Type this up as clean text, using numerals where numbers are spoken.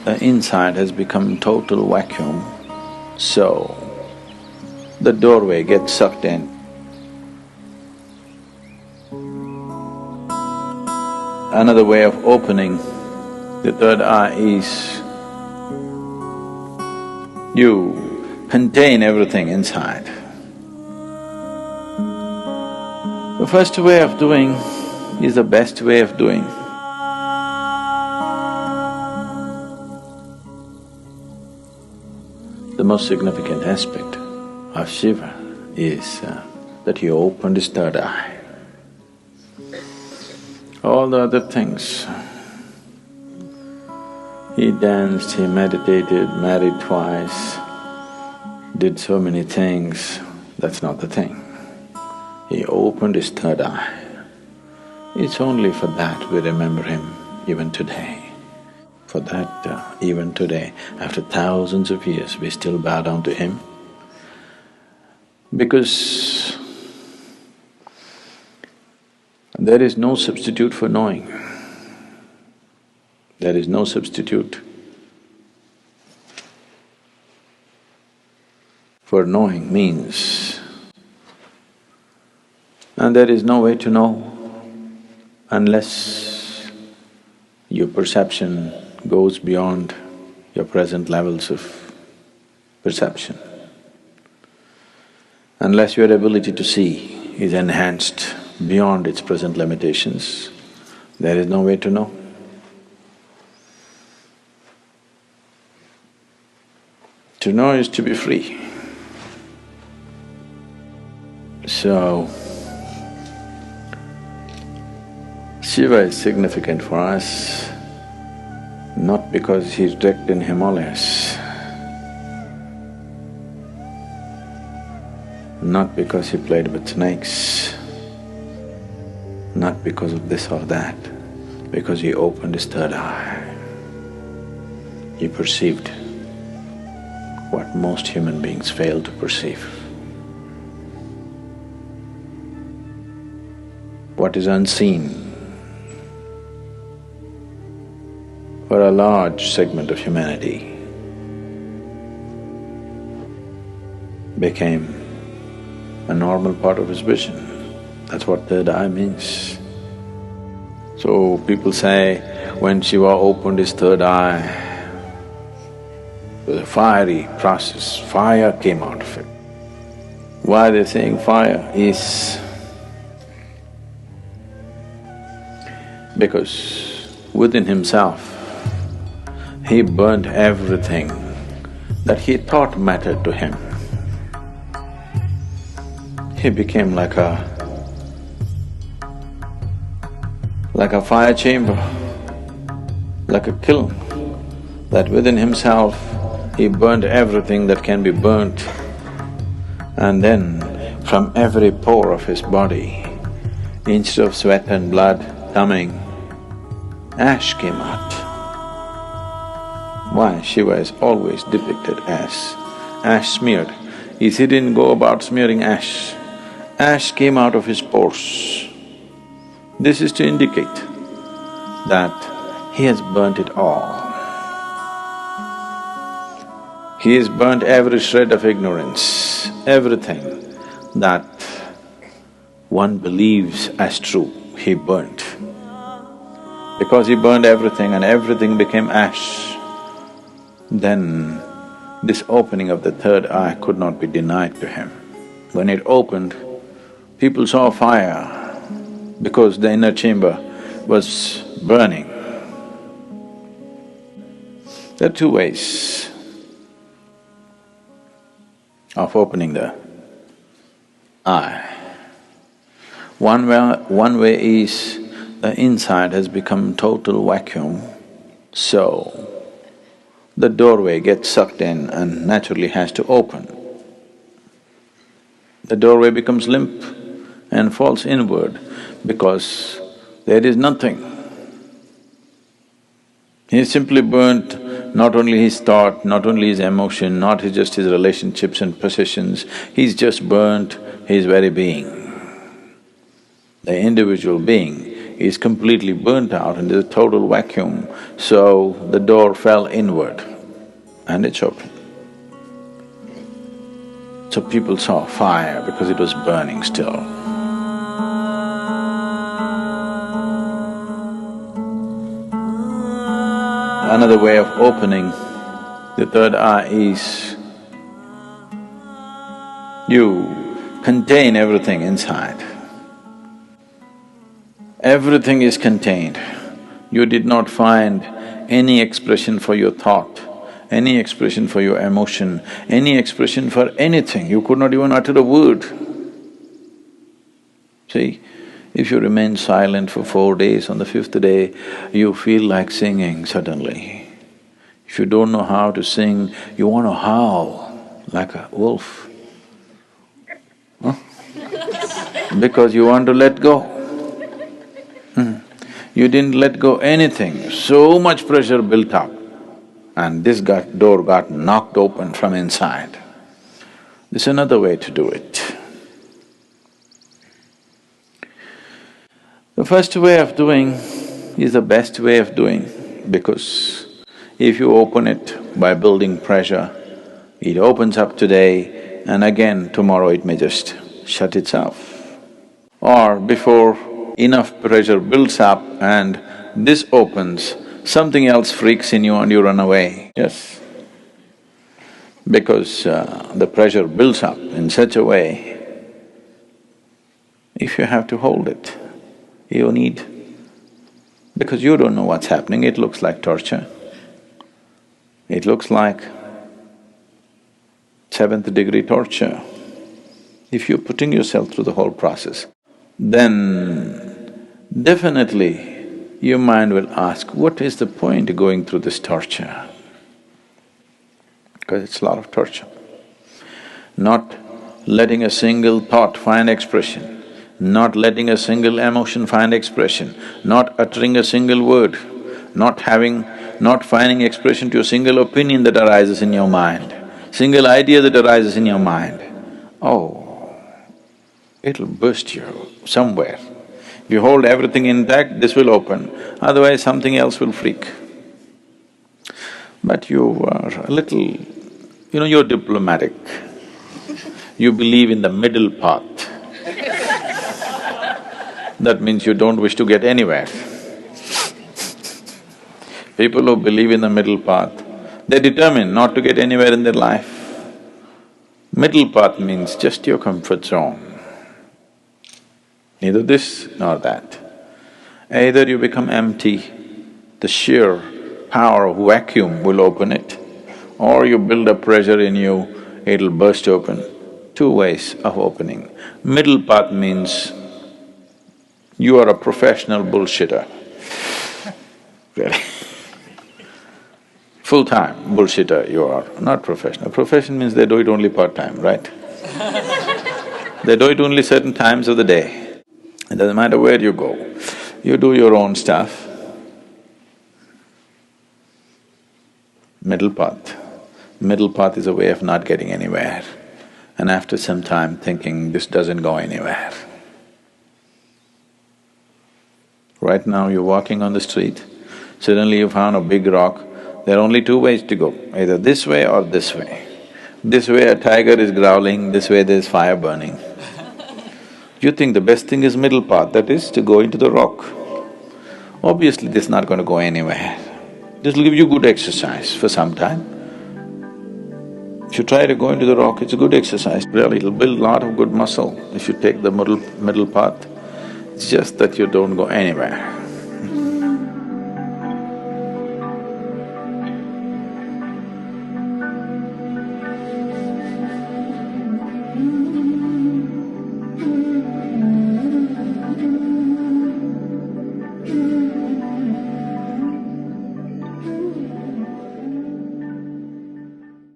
The inside has become total vacuum, so the doorway gets sucked in. Another way of opening the third eye is you contain everything inside. The first way of doing is the best way of doing. The most significant aspect of Shiva is that he opened his third eye. All the other things, he danced, he meditated, married twice, did so many things, that's not the thing. He opened his third eye. It's only for that we remember him even today. For that, even today, after thousands of years, we still bow down to him. Because there is no substitute for knowing. There is no substitute for knowing means. And there is no way to know unless your perception goes beyond your present levels of perception. Unless your ability to see is enhanced beyond its present limitations, there is no way to know. To know is to be free. So, Shiva is significant for us not because he's wrecked in Himalayas, not because he played with snakes, not because of this or that, because he opened his third eye. He perceived what most human beings fail to perceive. What is unseen for a large segment of humanity became a normal part of his vision. That's what third eye means. So people say, when Shiva opened his third eye, it was a fiery process, fire came out of it. Why they're saying fire is because within himself, he burnt everything that he thought mattered to him. He became like a fire chamber, like a kiln, that within himself he burnt everything that can be burnt. And then from every pore of his body, instead of sweat and blood coming, ash came out. Why? Shiva is always depicted as ash smeared. He didn't go about smearing ash. Ash came out of his pores. This is to indicate that he has burnt it all. He has burnt every shred of ignorance, everything that one believes as true, he burnt. Because he burned everything and everything became ash, then this opening of the third eye could not be denied to him. When it opened, people saw fire because the inner chamber was burning. There are two ways of opening the eye. One way is the inside has become total vacuum, so the doorway gets sucked in and naturally has to open. The doorway becomes limp and falls inward because there is nothing. He simply burnt not only his thought, not only his emotion, not just his relationships and possessions, he's just burnt his very being. The individual being is completely burnt out and there's a total vacuum, so the door fell inward and it's open. So people saw fire because it was burning still. Another way of opening the third eye is you contain everything inside. Everything is contained. You did not find any expression for your thought, any expression for your emotion, any expression for anything. You could not even utter a word. See, if you remain silent for 4 days, on the 5th day, you feel like singing suddenly. If you don't know how to sing, you want to howl like a wolf. Huh? Because you want to let go. You didn't let go anything, so much pressure built up, and this door got knocked open from inside. This is another way to do it. The first way of doing is the best way of doing, because if you open it by building pressure, it opens up today and again tomorrow it may just shut itself. Or before enough pressure builds up and this opens, something else freaks in you and you run away. Yes. Because the pressure builds up in such a way, if you have to hold it, you need… because you don't know what's happening, it looks like torture. It looks like 7th degree torture. If you're putting yourself through the whole process, then definitely your mind will ask, what is the point of going through this torture? Because it's a lot of torture. Not letting a single thought find expression, not letting a single emotion find expression, not uttering a single word, not finding expression to a single opinion that arises in your mind, single idea that arises in your mind. Oh, it'll burst you somewhere. If you hold everything intact, this will open, otherwise something else will freak. But you are a little… you're diplomatic. You believe in the middle path. That means you don't wish to get anywhere. People who believe in the middle path, they're determined not to get anywhere in their life. Middle path means just your comfort zone. Neither this nor that. Either you become empty, the sheer power of vacuum will open it, or you build up pressure in you, it'll burst open. 2 ways of opening. Middle path means you are a professional bullshitter. Really. Full-time bullshitter you are, not professional. Profession means they do it only part-time, right? They do it only certain times of the day. It doesn't matter where you go, you do your own stuff. Middle path. Middle path is a way of not getting anywhere, and after some time thinking, this doesn't go anywhere. Right now you're walking on the street, suddenly you found a big rock, there are only 2 ways to go, either this way or this way. This way a tiger is growling, this way there's fire burning. You think the best thing is middle path, that is to go into the rock. Obviously this is not going to go anywhere. This will give you good exercise for some time. If you try to go into the rock, it's a good exercise, really, it'll build a lot of good muscle if you take the middle path. It's just that you don't go anywhere.